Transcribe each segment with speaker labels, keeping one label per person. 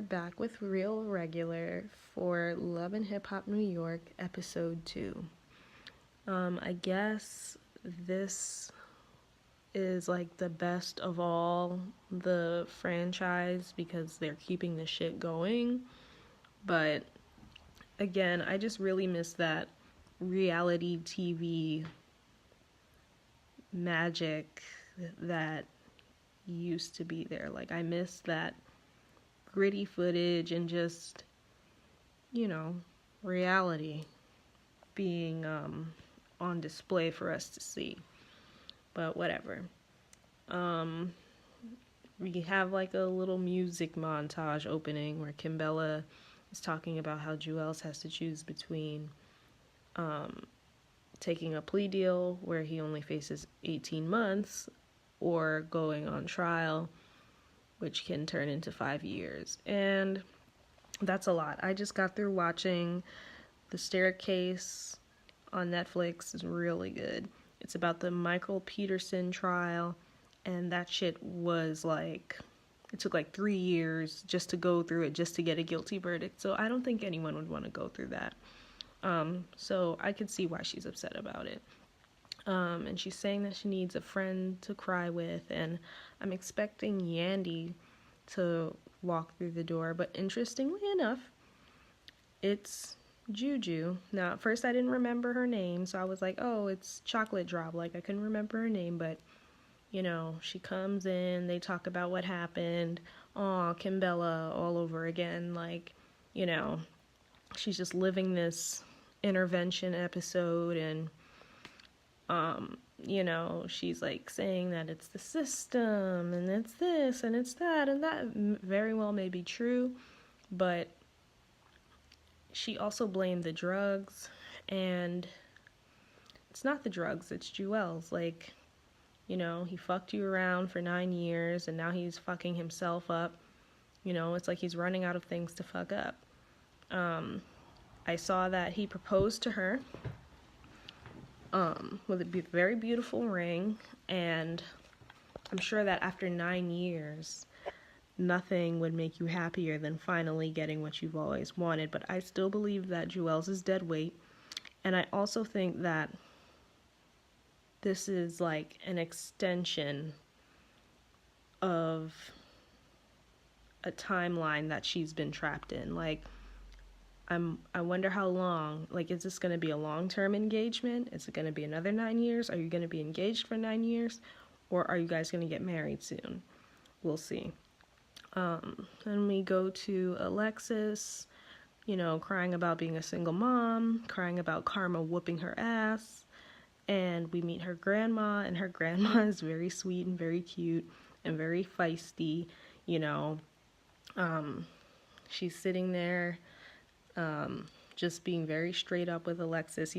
Speaker 1: are back with Real Regular for Love and Hip Hop New York, episode 2. I guess this is like the best of all the franchise because they're keeping the shit going. But again, I just really miss that reality TV magic that used to be there. Like, I miss that gritty footage and just, reality being on display for us to see. But whatever. We have like a little music montage opening where Kimbella is talking about how Juelz has to choose between taking a plea deal where he only faces 18 months or going on trial, which can turn into 5 years. And that's a lot. I just got through watching The Staircase on Netflix. It's really good. It's about the Michael Peterson trial, and that shit was like, it took like 3 years just to go through it, just to get a guilty verdict. So I don't think anyone would want to go through that. So I could see why she's upset about it. And she's saying that she needs a friend to cry with, and I'm expecting Yandy to walk through the door, but interestingly enough, it's Juju. Now, at first I didn't remember her name, so I was like, oh, it's Chocolate Drop. Like, I couldn't remember her name, but, she comes in, they talk about what happened. Aw, Kimbella all over again. Like, she's just living this intervention episode, and she's like saying that it's the system and it's this and it's that, and that very well may be true, but she also blamed the drugs, and it's not the drugs, it's Juelz. Like, he fucked you around for 9 years and now he's fucking himself up. It's like he's running out of things to fuck up. I saw that he proposed to her with a very beautiful ring, and I'm sure that after 9 years, nothing would make you happier than finally getting what you've always wanted. But I still believe that Juelz is dead weight, and I also think that this is like an extension of a timeline that she's been trapped in. Like, I wonder how long. Like, is this going to be a long-term engagement? Is it going to be another 9 years? Are you going to be engaged for 9 years? Or are you guys going to get married soon? We'll see. Then we go to Alexis, crying about being a single mom, crying about karma whooping her ass. And we meet her grandma, and her grandma is very sweet and very cute and very feisty. She's sitting there just being very straight up with Alexis.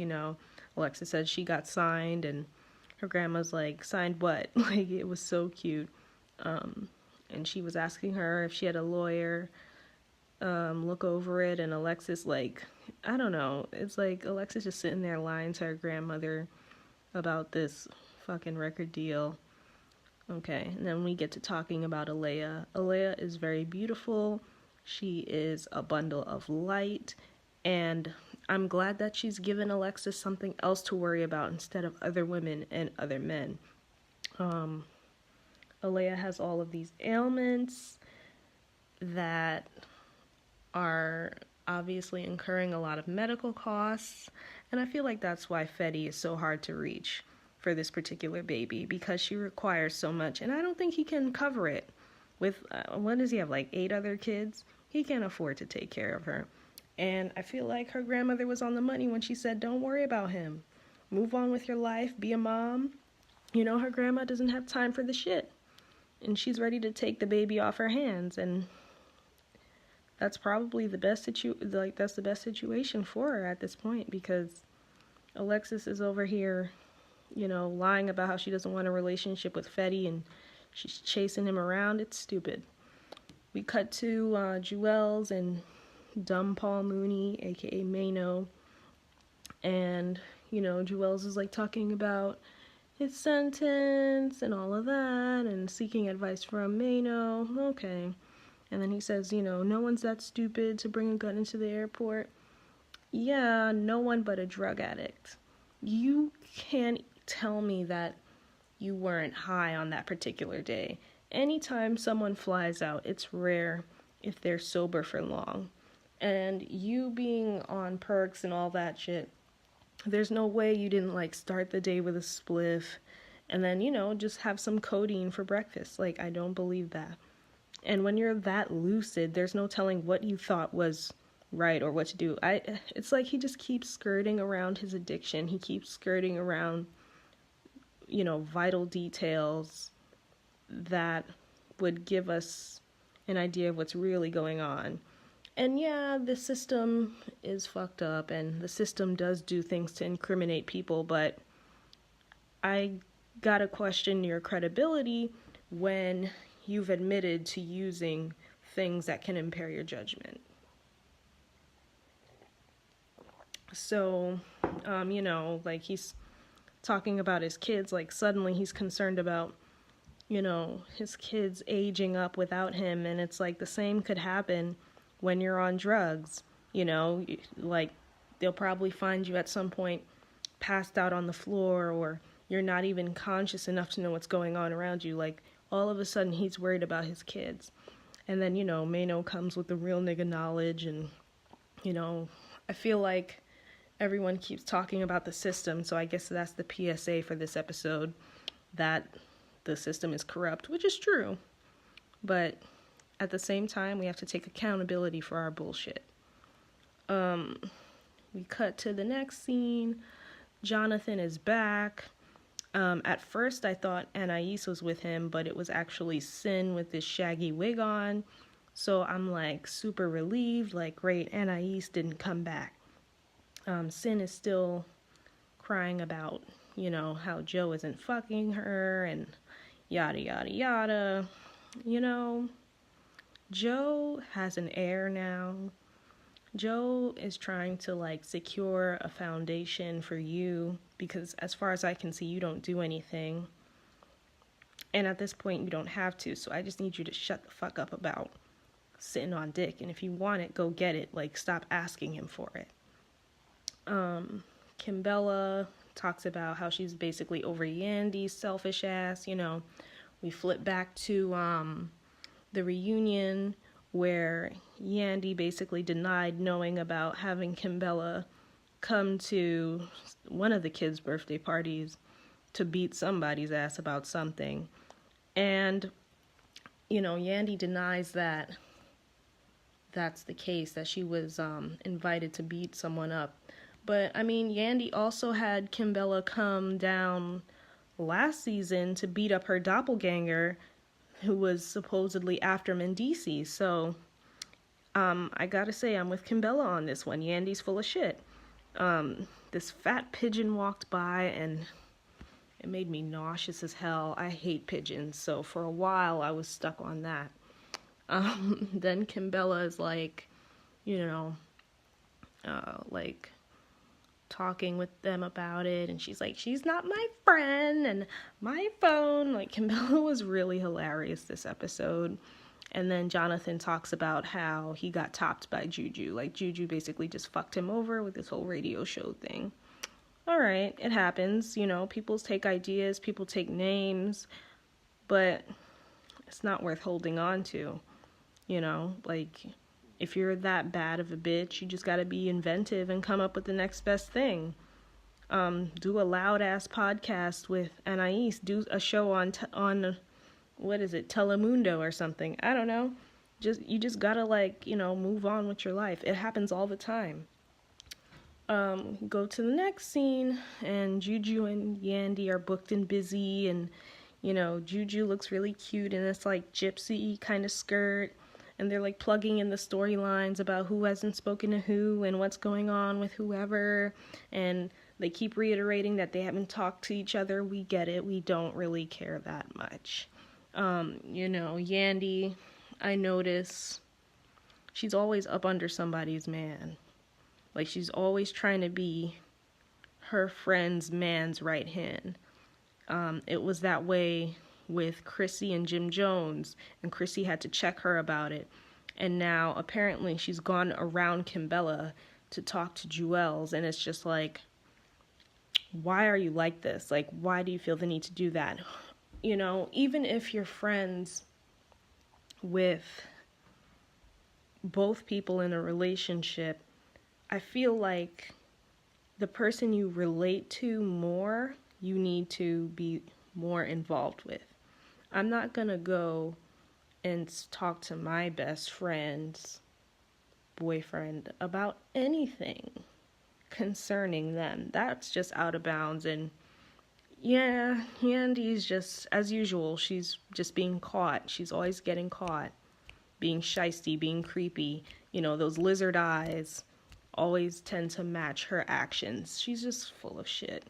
Speaker 1: Alexis said she got signed, and her grandma's like, signed what? Like, it was so cute. And she was asking her if she had a lawyer look over it, and Alexis, like, I don't know, it's like Alexis just sitting there lying to her grandmother about this fucking record deal. Okay, and then we get to talking about Alea. Alea is very beautiful. She is a bundle of light, and I'm glad that she's given Alexis something else to worry about instead of other women and other men. Alea has all of these ailments that are obviously incurring a lot of medical costs, and I feel like that's why Fetty is so hard to reach for this particular baby, because she requires so much, and I don't think he can cover it. With, what does he have, like 8 other kids? He can't afford to take care of her. And I feel like her grandmother was on the money when she said, don't worry about him. Move on with your life, be a mom. Her grandma doesn't have time for the shit. And she's ready to take the baby off her hands, and that's probably the best that's the best situation for her at this point, because Alexis is over here, lying about how she doesn't want a relationship with Fetty, and she's chasing him around. It's stupid. We cut to Juelz and dumb Paul Mooney, aka Mano, and Juelz is like talking about his sentence and all of that, and seeking advice from Mano. Okay. And then he says, no one's that stupid to bring a gun into the airport. Yeah, no one but a drug addict. You can't tell me that you weren't high on that particular day. Anytime someone flies out, it's rare if they're sober for long. And you being on perks and all that shit, there's no way you didn't start the day with a spliff and then, just have some codeine for breakfast. I don't believe that. And when you're that lucid, there's no telling what you thought was right or what to do. It's like he just keeps skirting around his addiction. He keeps skirting around, vital details that would give us an idea of what's really going on. And yeah, the system is fucked up and the system does do things to incriminate people, but I gotta question your credibility when you've admitted to using things that can impair your judgment. So, he's talking about his kids, suddenly he's concerned about, his kids aging up without him, and it's the same could happen when you're on drugs, they'll probably find you at some point passed out on the floor, or you're not even conscious enough to know what's going on around you. All of a sudden he's worried about his kids. And then, Mano comes with the real nigga knowledge, and, I feel like everyone keeps talking about the system, so I guess that's the PSA for this episode, that the system is corrupt, which is true. But at the same time, we have to take accountability for our bullshit. We cut to the next scene. Jonathan is back. At first, I thought Anais was with him, but it was actually Cyn with this shaggy wig on. So I'm super relieved, great, Anais didn't come back. Cyn is still crying about, how Joe isn't fucking her and yada, yada, yada. Joe has an heir now. Joe is trying to secure a foundation for you because as far as I can see, you don't do anything. And at this point, you don't have to. So I just need you to shut the fuck up about sitting on dick. And if you want it, go get it. Stop asking him for it. Kimbella talks about how she's basically over Yandy's selfish ass. We flip back to the reunion where Yandy basically denied knowing about having Kimbella come to one of the kids' birthday parties to beat somebody's ass about something. And, Yandy denies that that's the case, that she was invited to beat someone up. But, Yandy also had Kimbella come down last season to beat up her doppelganger who was supposedly after Mendici. So, I gotta say, I'm with Kimbella on this one. Yandy's full of shit. This fat pigeon walked by and it made me nauseous as hell. I hate pigeons, so for a while I was stuck on that. Then Kimbella is talking with them about it, and she's like, she's not my friend, and my phone. Kimbella was really hilarious this episode. And then Jonathan talks about how he got topped by Juju. Juju basically just fucked him over with this whole radio show thing. Alright, it happens, people take ideas, people take names, but it's not worth holding on to, if you're that bad of a bitch, you just gotta be inventive and come up with the next best thing. Do a loud ass podcast with Anais. Do a show on what is it, Telemundo or something. I don't know. You just gotta move on with your life. It happens all the time. Go to the next scene, and Juju and Yandy are booked and busy, and Juju looks really cute in this gypsy kind of skirt. And they're plugging in the storylines about who hasn't spoken to who and what's going on with whoever. And they keep reiterating that they haven't talked to each other. We get it. We don't really care that much. Yandy, I notice she's always up under somebody's man. She's always trying to be her friend's man's right hand. It was that way with Chrissy and Jim Jones, and Chrissy had to check her about it. And now apparently she's gone around Kimbella to talk to Juelz, and it's just like, why are you like this? Like, why do you feel the need to do that? You know, even if you're friends with both people in a relationship, I feel like the person you relate to more, you need to be more involved with. I'm not gonna go and talk to my best friend's boyfriend about anything concerning them. That's just out of bounds. And yeah, Yandy's just, as usual, she's just being caught. She's always getting caught, being shysty, being creepy. You know, those lizard eyes always tend to match her actions. She's just full of shit.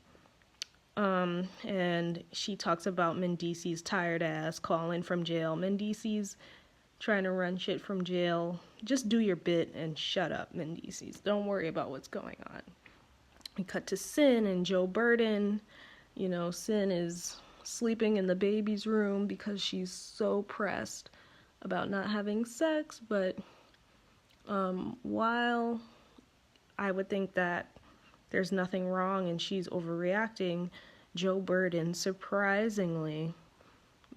Speaker 1: And she talks about Mendici's tired ass calling from jail. Mendici's trying to run shit from jail. Just do your bit and shut up, Mendici's. Don't worry about what's going on. We cut to Cyn and Joe Budden. You know, Cyn is sleeping in the baby's room because she's so pressed about not having sex. But while I would think that there's nothing wrong and she's overreacting, Joe Budden surprisingly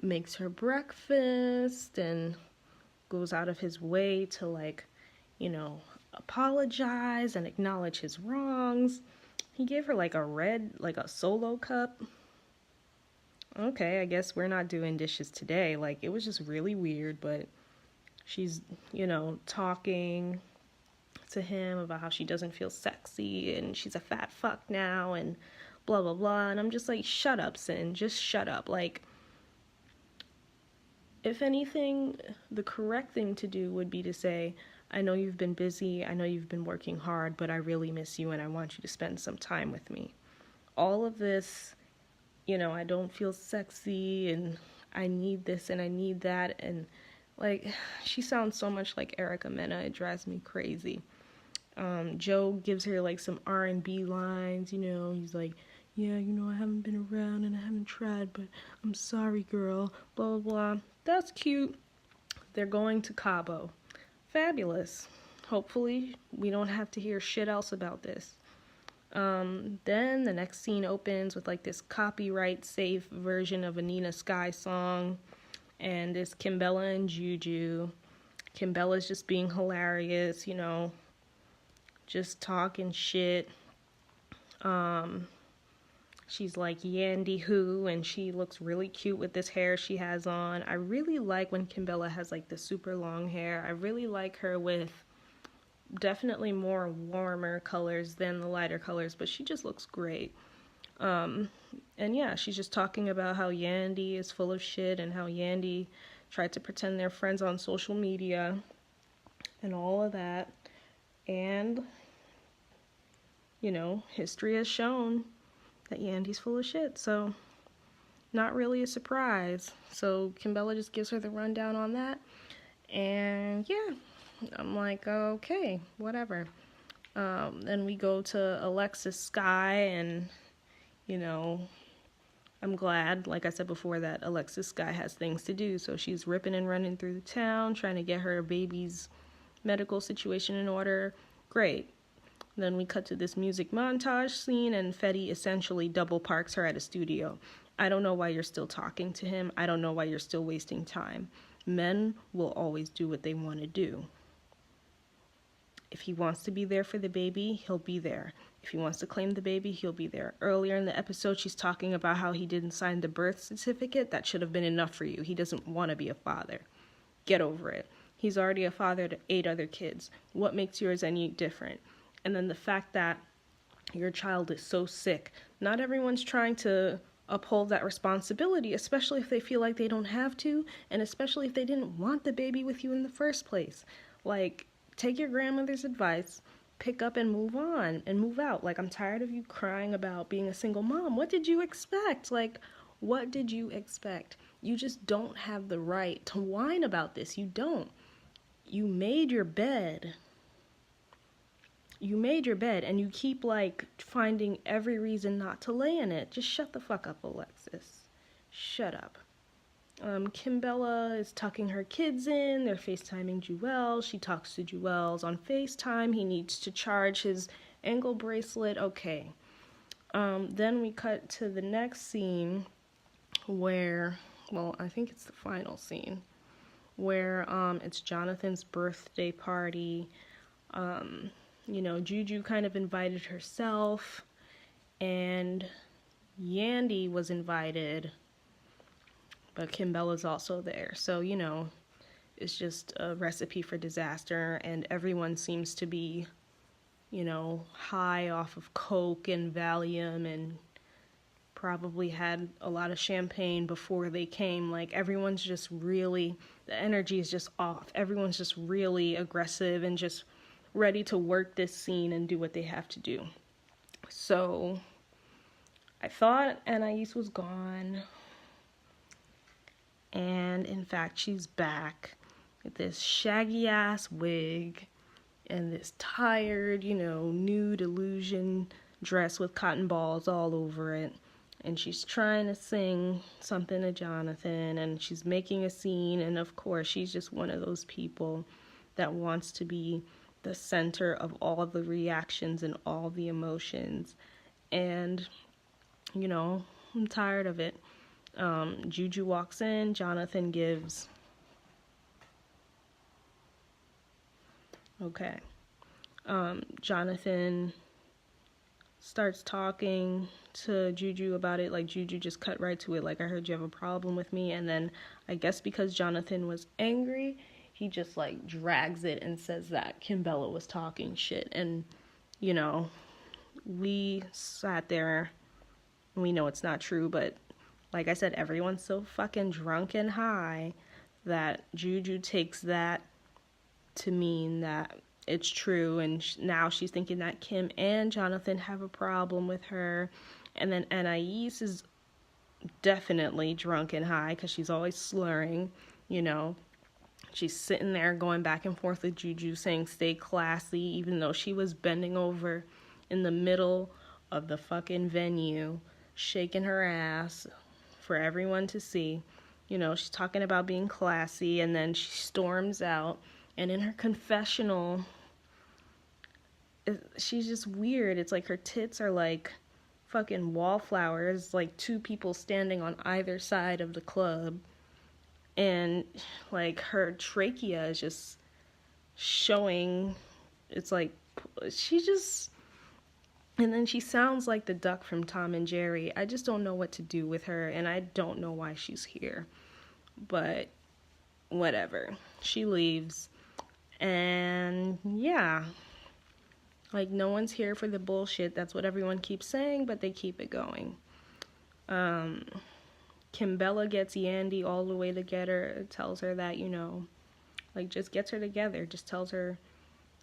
Speaker 1: makes her breakfast and goes out of his way to, like, you know, apologize and acknowledge his wrongs. He gave her like a solo cup. Okay, I guess we're not doing dishes today. Like, it was just really weird, but she's, you know, talking to him about how she doesn't feel sexy and she's a fat fuck now and blah blah blah. And I'm just like, shut up, Cyn, just shut up. Like, if anything, the correct thing to do would be to say, I know you've been busy, I know you've been working hard, but I really miss you and I want you to spend some time with me. All of this, you know, I don't feel sexy and I need this and I need that, and like, she sounds so much like Erica Mena. It drives me crazy. Joe gives her like some R&B lines, you know, he's like, yeah, you know, I haven't been around and I haven't tried, but I'm sorry, girl, blah, blah, blah. That's cute. They're going to Cabo. Fabulous. Hopefully, we don't have to hear shit else about this. Then the next scene opens with like this copyright safe version of a Nina Sky song, and it's Kimbella and Juju. Kimbella's just being hilarious, you know, just talking shit. She's like Yandy who, and she looks really cute with this hair she has on. I really like when Kimbella has like the super long hair. I really like her with definitely more warmer colors than the lighter colors, but she just looks great. And yeah, she's just talking about how Yandy is full of shit and how Yandy tried to pretend they're friends on social media and all of that. And, you know, history has shown that Yandy's full of shit, so not really a surprise. So Kimbella just gives her the rundown on that, and yeah, I'm like, okay, whatever. Then we go to Alexis Sky, and, you know, I'm glad, like I said before, that Alexis Sky has things to do, so she's ripping and running through the town, trying to get her baby's medical situation in order. Great. Then we cut to this music montage scene, and Fetty essentially double parks her at a studio. I don't know why you're still talking to him. I don't know why you're still wasting time. Men will always do what they want to do. If he wants to be there for the baby, he'll be there. If he wants to claim the baby, he'll be there. Earlier in the episode, she's talking about how he didn't sign the birth certificate. That should have been enough for you. He doesn't want to be a father. Get over it. He's already a father to 8 other kids. What makes yours any different? And then the fact that your child is so sick. Not everyone's trying to uphold that responsibility, especially if they feel like they don't have to, and especially if they didn't want the baby with you in the first place. Like, take your grandmother's advice, pick up and move on and move out. Like, I'm tired of you crying about being a single mom. What did you expect? Like, what did you expect? You just don't have the right to whine about this. You don't. You made your bed. You made your bed, and you keep, like, finding every reason not to lay in it. Just shut the fuck up, Alexis. Shut up. Kimbella is tucking her kids in. They're FaceTiming Juelz. She talks to Juelz on FaceTime. He needs to charge his ankle bracelet. Okay. Then we cut to the next scene where, well, I think it's the final scene, where it's Jonathan's birthday party. Juju kind of invited herself, and Yandy was invited, but Kimbella's also there. So, it's just a recipe for disaster, and everyone seems to be, high off of Coke and Valium, and probably had a lot of champagne before they came. Like, everyone's just really, the energy is just off. Everyone's just really aggressive and just ready to work this scene and do what they have to do. So I thought Anais was gone, and in fact she's back with this shaggy ass wig and this tired, nude illusion dress with cotton balls all over it. And she's trying to sing something to Jonathan, and she's making a scene, and of course she's just one of those people that wants to be the center of all the reactions and all the emotions. And, I'm tired of it. Juju walks in, Jonathan gives... Okay. Jonathan starts talking to Juju about it. Like, Juju just cut right to it. Like, I heard you have a problem with me. And then, I guess because Jonathan was angry, he just, drags it and says that Kimbella was talking shit. And, we sat there, and we know it's not true, but like I said, everyone's so fucking drunk and high that Juju takes that to mean that it's true, and now she's thinking that Kim and Jonathan have a problem with her. And then Anais is definitely drunk and high because she's always slurring, She's sitting there going back and forth with Juju saying stay classy, even though she was bending over in the middle of the fucking venue, shaking her ass for everyone to see. She's talking about being classy, and then she storms out. And in her confessional, she's just weird. It's like her tits are like fucking wallflowers, like two people standing on either side of the club. And like her trachea is just showing. It's like she just... And then she sounds like the duck from Tom and Jerry. I just don't know what to do with her, and I don't know why she's here. But whatever. She leaves. And yeah. Like, no one's here for the bullshit. That's what everyone keeps saying, but they keep it going. Kimbella gets Yandy all the way to get her. Tells her that, just gets her together. Just tells her,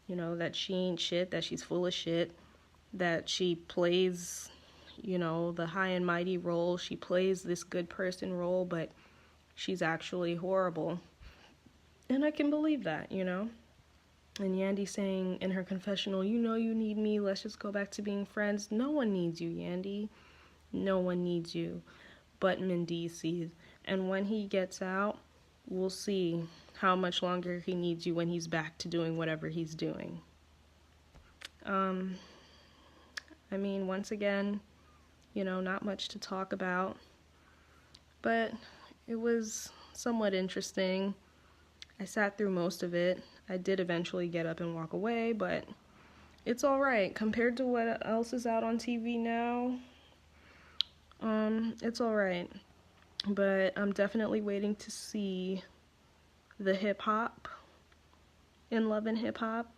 Speaker 1: that she ain't shit, that she's full of shit. That she plays, the high and mighty role. She plays this good person role, but she's actually horrible. And I can believe that, And Yandy saying in her confessional, you need me, let's just go back to being friends. No one needs you, Yandy. No one needs you but Mendices. And when he gets out, we'll see how much longer he needs you when he's back to doing whatever he's doing. Once again, not much to talk about, but it was somewhat interesting. I sat through most of it. I did eventually get up and walk away, but it's alright. Compared to what else is out on TV now, it's alright. But I'm definitely waiting to see the hip-hop in Love and Hip Hop.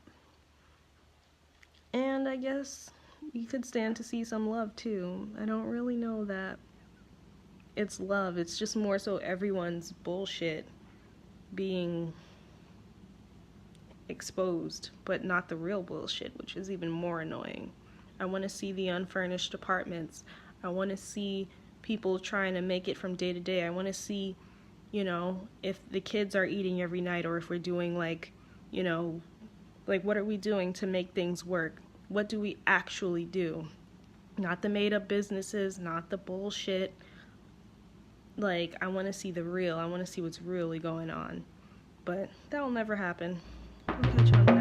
Speaker 1: And I guess you could stand to see some love too. I don't really know that it's love. It's just more so everyone's bullshit being exposed, but not the real bullshit, which is even more annoying. I want to see the unfurnished apartments. I want to see people trying to make it from day to day. I want to see, if the kids are eating every night, or if we're doing what are we doing to make things work? What do we actually do? Not the made up businesses, not the bullshit. Like, I want to see the real. I want to see what's really going on. But that will never happen. I'll catch you on